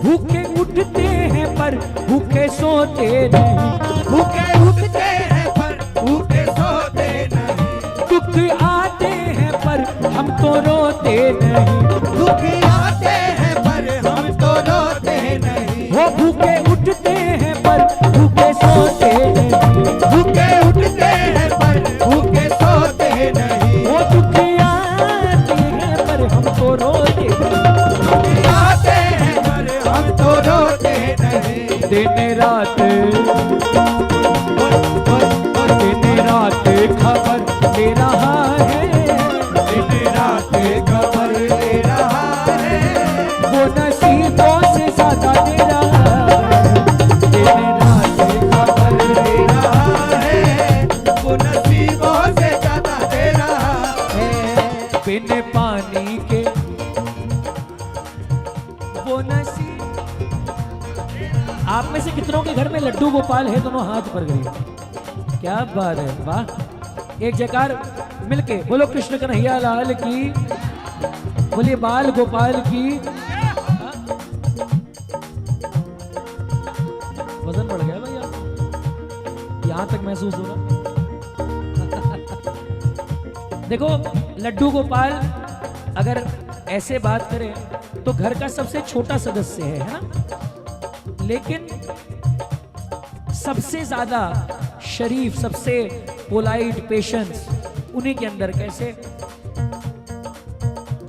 भूखे उठते हैं पर भूखे सोते नहीं, भूखे उठते हैं पर भूखे सोते नहीं, दुख आते हैं पर हम तो रोते नहीं, दुख आते हैं पर हम तो रोते नहीं, वो भूखे उठते हैं पर भूखे सोते नहीं, भूखे उठते हैं पर भूखे सोते नहीं, वो दुख आते हैं पर हम तो रोते नहीं, दुख आते हैं पर हम तो रोते नहीं, दिन रात खबर ले रहा है, दिन रात खबर ले रहा है, वो नसीबों से ज्यादा दे रहा है, दिन रात खबर दे रहा है, वो नसीबों से ज्यादा दे रहा है, बिन पानी के वो नसीब। आप में से कितनों के घर में लड्डू गोपाल है? दोनों हाथ पर करिए। क्या बात है, वाह। एक जयकार मिलके बोलो कृष्ण कन्हैया लाल की, बोलिए बाल गोपाल की। वजन बढ़ गया भैया, यहां तक महसूस हो रहा। देखो लड्डू गोपाल अगर ऐसे बात करें तो घर का सबसे छोटा सदस्य है ना, लेकिन सबसे ज्यादा शरीफ, सबसे पोलाइट, पेशेंस उन्हीं के अंदर। कैसे?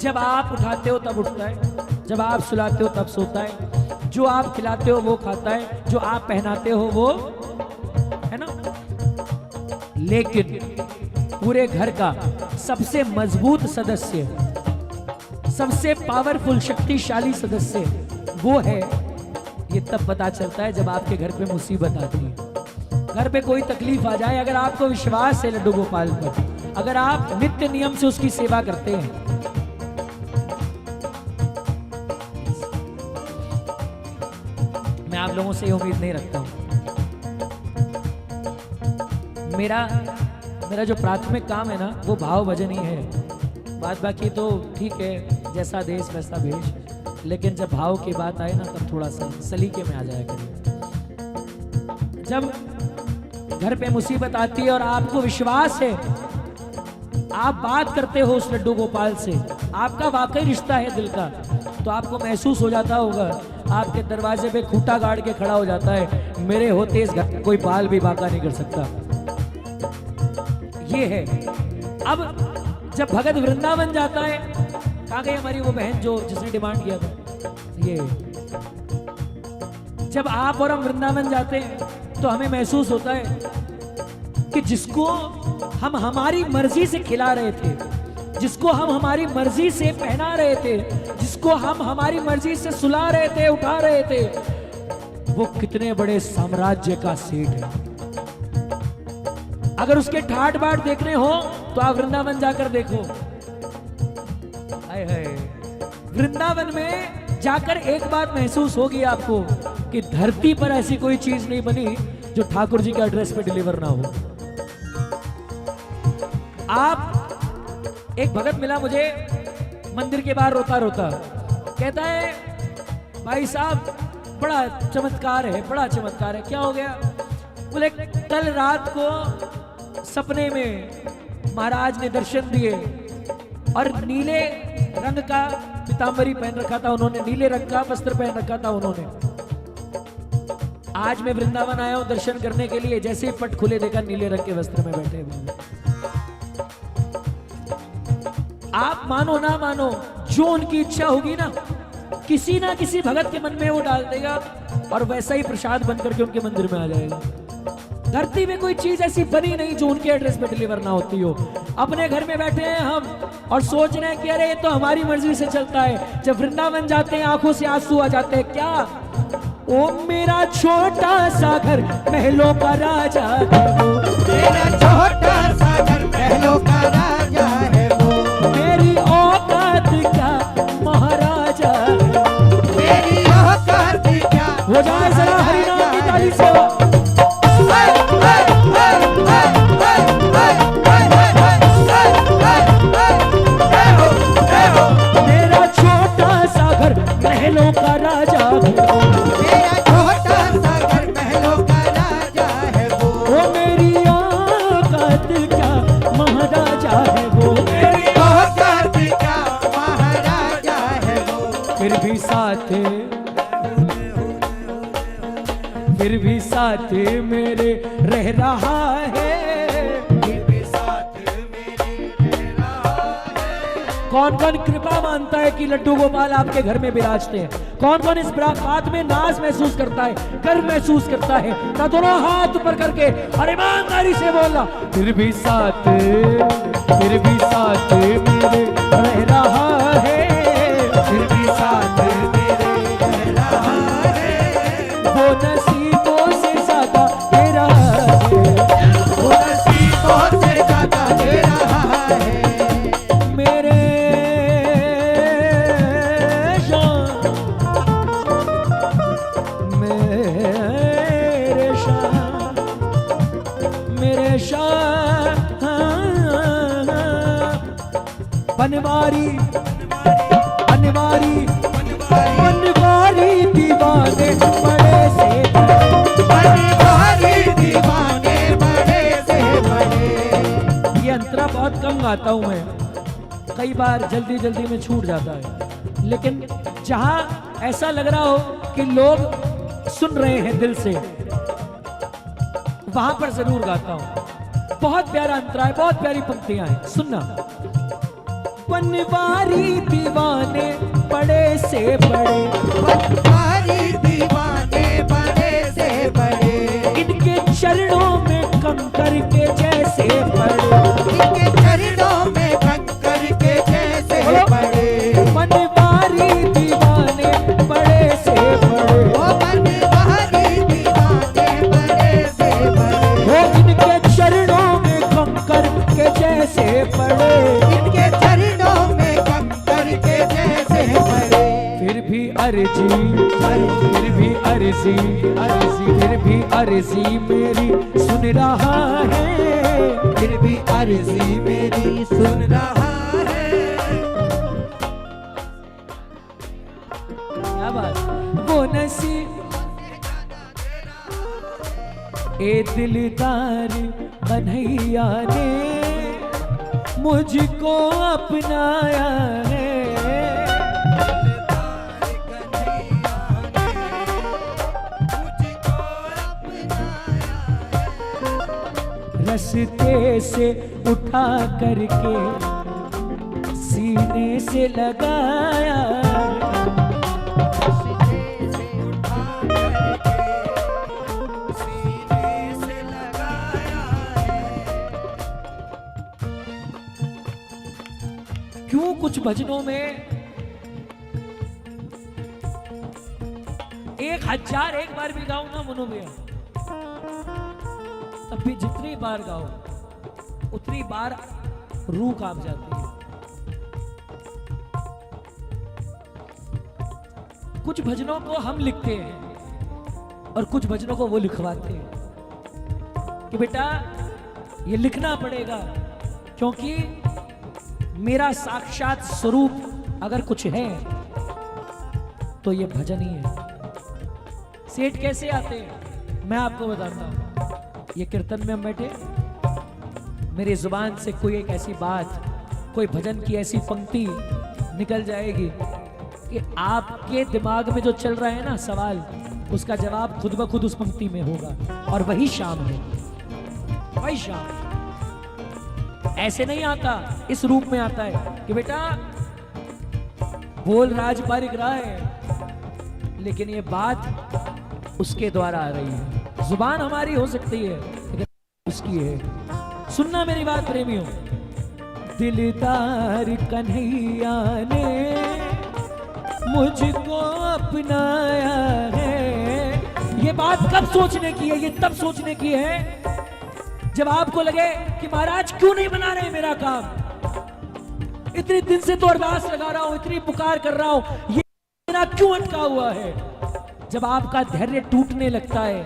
जब आप उठाते हो तब उठता है, जब आप सुलाते हो तब सोता है, जो आप खिलाते हो वो खाता है, जो आप पहनाते हो वो, है ना। लेकिन पूरे घर का सबसे मजबूत सदस्य, सबसे पावरफुल, शक्तिशाली सदस्य वो है। ये तब पता चलता है जब आपके घर पे मुसीबत आती है, घर पे कोई तकलीफ आ जाए। अगर आपको विश्वास है लड्डू गोपाल पर, अगर आप नित्य नियम से उसकी सेवा करते हैं, मैं आप लोगों से ये उम्मीद नहीं रखता हूं। मेरा जो प्राथमिक काम है ना वो भाव भजन ही है। बात बाकी तो ठीक है, जैसा देश वैसा भेष, लेकिन जब भाव की बात आए ना तब थोड़ा सा सलीके में आ जाया करिए। जब घर पे मुसीबत आती है और आपको विश्वास है, आप बात करते हो उस लड्डू गोपाल से, आपका वाकई रिश्ता है दिल का, तो आपको महसूस हो जाता होगा, आपके दरवाजे पे खूंटा गाड़ के खड़ा हो जाता है, मेरे होते इस घर कोई बाल भी बाका नहीं कर सकता। ये है। अब जब भगत वृंदावन जाता है, कहाँ गई हमारी वो बहन जो जिसने डिमांड किया था, ये जब आप और हम वृंदावन जाते हैं तो हमें महसूस होता है कि जिसको हम हमारी मर्जी से खिला रहे थे, जिसको हम हमारी मर्जी से पहना रहे थे, जिसको हम हमारी मर्जी से सुला रहे थे, उठा रहे थे, वो कितने बड़े साम्राज्य का सेठ है। अगर उसके ठाट बाट देखने हो तो आप वृंदावन जाकर देखो। हाय हाय, वृंदावन में जाकर एक बात महसूस होगी आपको कि धरती पर ऐसी कोई चीज नहीं बनी जो ठाकुर जी के एड्रेस पे डिलीवर ना हो। आप, एक भगत मिला मुझे मंदिर के बाहर रोता रोता, कहता है भाई साहब बड़ा चमत्कार है, बड़ा चमत्कार है। क्या हो गया? बोले कल रात को सपने में महाराज ने दर्शन दिए और नीले रंग का पीतांबरी पहन रखा था उन्होंने, नीले रंग का वस्त्र पहन रखा था उन्होंने। आज मैं वृंदावन आया हूं दर्शन करने के लिए, जैसे ही पट खुले देखा नीले रंग के वस्त्र में बैठे हुए। आप मानो ना मानो, जो उनकी इच्छा होगी ना किसी भगत के मन में वो डाल देगा और वैसा ही प्रसाद बन करके उनके मंदिर में आ जाएगा। धरती में कोई चीज ऐसी बनी नहीं जो उनके एड्रेस पे डिलीवर ना होती हो। अपने घर में बैठे हैं हम और सोच रहे हैं कि अरे ये तो हमारी मर्जी से चलता है। जब वृंदावन जाते हैं आंखों से आंसू आ जाते हैं। क्या? ओ मेरा छोटा सा घर महलों का राजा है वो, मेरा छोटा सा घर महलों का राजा है वो, मेरी औकात का महाराजा है वो। मेरी औकात क्या हो जाए जरा हरिनाम की ताली से। मेरा छोटा सा घर महलों का राजा है वो, मेरा छोटा सा घर महलों का राजा है वो, वो मेरी औकात का महाराजा है वो, मेरी औकात क्या महाराजा है वो। फिर भी साथ मेरे रह रहा है। कौन कौन कृपा मानता है कि लड्डू गोपाल आपके घर में विराजते हैं? कौन कौन इस बात में नाज महसूस करता है, गर्व महसूस करता है? ना दोनों हाथ ऊपर करके और ईमानदारी से बोलना, फिर भी साथ मेरे रह रहा है, फिर भी साथ मेरे रह रहा है, वो नसीबों से ज्यादा तेरा है, वो नसीबों से ज्यादा दे रहा है। मेरे बनवारी दीवाने बड़े से बनवारी दीवाने बड़े से बड़े। ये अंतरा बहुत कम गाता हूं मैं, कई बार जल्दी में छूट जाता है, लेकिन जहां ऐसा लग रहा हो कि लोग सुन रहे हैं दिल से, वहां पर जरूर गाता हूं। बहुत प्यारा अंतरा है, बहुत प्यारी पंक्तियां हैं, सुनना। बनवारी दीवाने बड़े से बड़े, बनवारी दीवाने बड़े से बड़े, इनके चरणों में कंकर के जैसे पड़े, इनके चरणों में कंकर के जैसे पड़े। बनवारी दीवाने बड़े से बड़े, वो बनवारी दीवाने बड़े से बड़े, वो इनके चरणों में कंकर के जैसे पड़े, इनके चरणों में कंकर के जैसे पड़े। फिर भी अर्जी मेरी सुन रहा है, फिर भी अर्जी मेरी सुन रहा है। क्या बात। वो नसीब ए दिलदार कन्हैया ने मुझको अपनाया है, रस्ते से उठा करके सीने से लगाया, क्यों कुछ भजनों में 1001 बार भी गाओ ना मनो भैया, तब भी जितनी बार गाओ उतनी बार रूह कांप जाती है। कुछ भजनों को हम लिखते हैं और कुछ भजनों को वो लिखवाते हैं कि बेटा ये लिखना पड़ेगा, क्योंकि मेरा साक्षात स्वरूप अगर कुछ है तो ये भजन ही है। सेठ कैसे आते हैं मैं आपको बताता हूं। ये कीर्तन में हम बैठे, मेरी जुबान से कोई एक ऐसी बात, कोई भजन की ऐसी पंक्ति निकल जाएगी कि आपके दिमाग में जो चल रहा है ना सवाल, उसका जवाब खुद ब खुद उस पंक्ति में होगा, और वही शाम है, वही शाम। ऐसे नहीं आता, इस रूप में आता है कि बेटा बोल राज बारिक रहा है, लेकिन ये बात उसके द्वारा आ रही है। जुबान हमारी हो सकती है लेकिन उसकी है। सुनना मेरी बात प्रेमियों, दिलदार कन्हैया ने मुझको अपनाया है। ये बात कब सोचने की है? ये तब सोचने की है जब आपको लगे कि महाराज क्यों नहीं बना रहे मेरा काम, इतने दिन से तो अरदास लगा रहा हूं, इतनी पुकार कर रहा हूं, ये मेरा क्यों अटका हुआ है। जब आपका धैर्य टूटने लगता है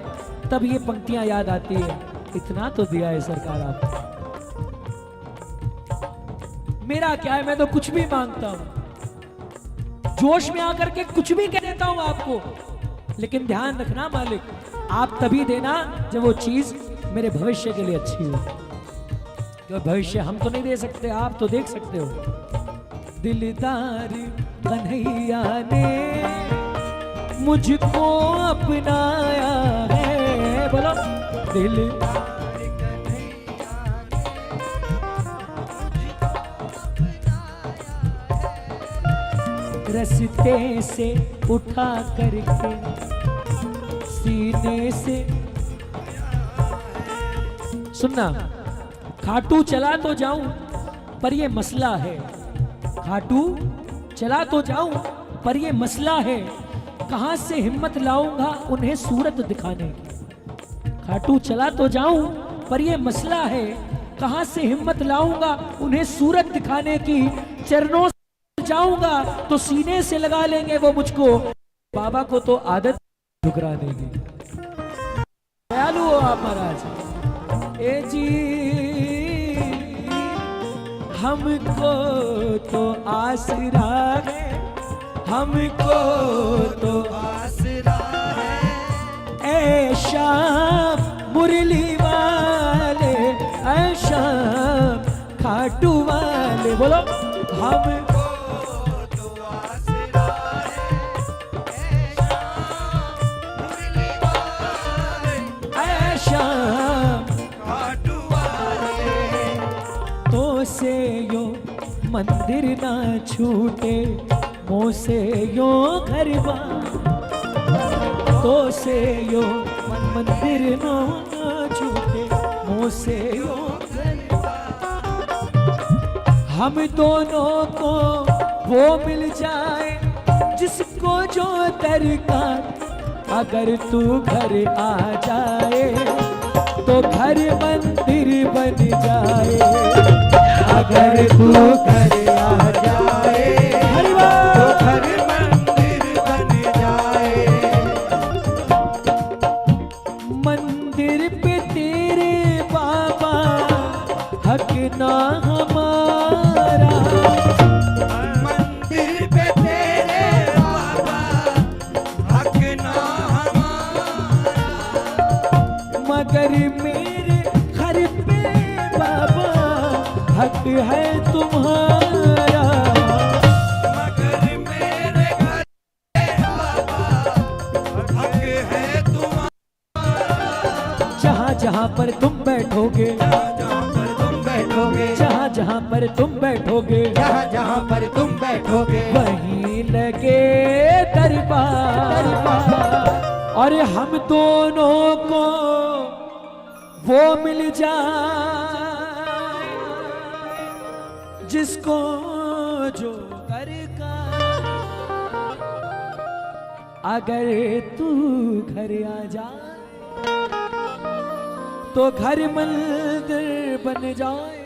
तब ये पंक्तियां याद आती है, इतना तो दिया है सरकार आपको, मेरा क्या है, मैं तो कुछ भी मांगता हूं, जोश में आकर के कुछ भी कह देता हूं आपको। लेकिन ध्यान रखना मालिक, आप तभी देना जब वो चीज मेरे भविष्य के लिए अच्छी हो। जो भविष्य हम तो नहीं दे सकते, आप तो देख सकते हो। दिलदार कन्हैया ने मुझको अपनाया है, बोलो दिलदार रस्ते से उठा करके सीने से। सुनना, खाटू चला तो जाऊं पर ये मसला है, खाटू चला तो जाऊं पर ये मसला है, कहां से हिम्मत लाऊंगा उन्हें सूरत दिखाने की। खाटू चला तो जाऊं पर ये मसला है, कहां से हिम्मत लाऊंगा उन्हें सूरत दिखाने की। चरणों से जाऊंगा तो सीने से लगा लेंगे वो मुझको, बाबा को तो आदत ठुकरा देगी। दयालु हो आप महाराज। ए जी हमको तो आसरा है, हमको तो आसरा है। ए शाम मुरली वाले, ए शाम खाटू वाले, बोलो हमको तो आसरा है। ए शाम मुरली वाले, ए शाम खाटू वाले। तो से यो मंदिर ना छूटे, मुँह से यो घर तो से यो मंदिर ना छूटे, मुँह से यो घर। हम दोनों को वो मिल जाए जिसको जो दरकार, अगर तू घर आ जाए तो घर मंदिर बन जाए, अगर तू घर आ जाए तो घर मंदिर बन जाए। मंदिर पे तेरे बाबा हक ना हमारा, मंदिर पे तेरे बाबा हक ना हमारा। मगर मेरे घर पे बाबा हक है तुम्हारा। मगर मेरे घर पे बाबा हक है तुम्हारा। जहाँ जहाँ पर तुम बैठोगे, जहाँ पर तुम बैठोगे, जहाँ जहाँ पर तुम बैठोगे, जहाँ जहाँ पर तुम बैठोगे, वहीं लगे दरबार। और हम दोनों को वो मिल जाए जिसको जो कर का, अगर तू घर आ जाए तो घर मंदिर बन जाए।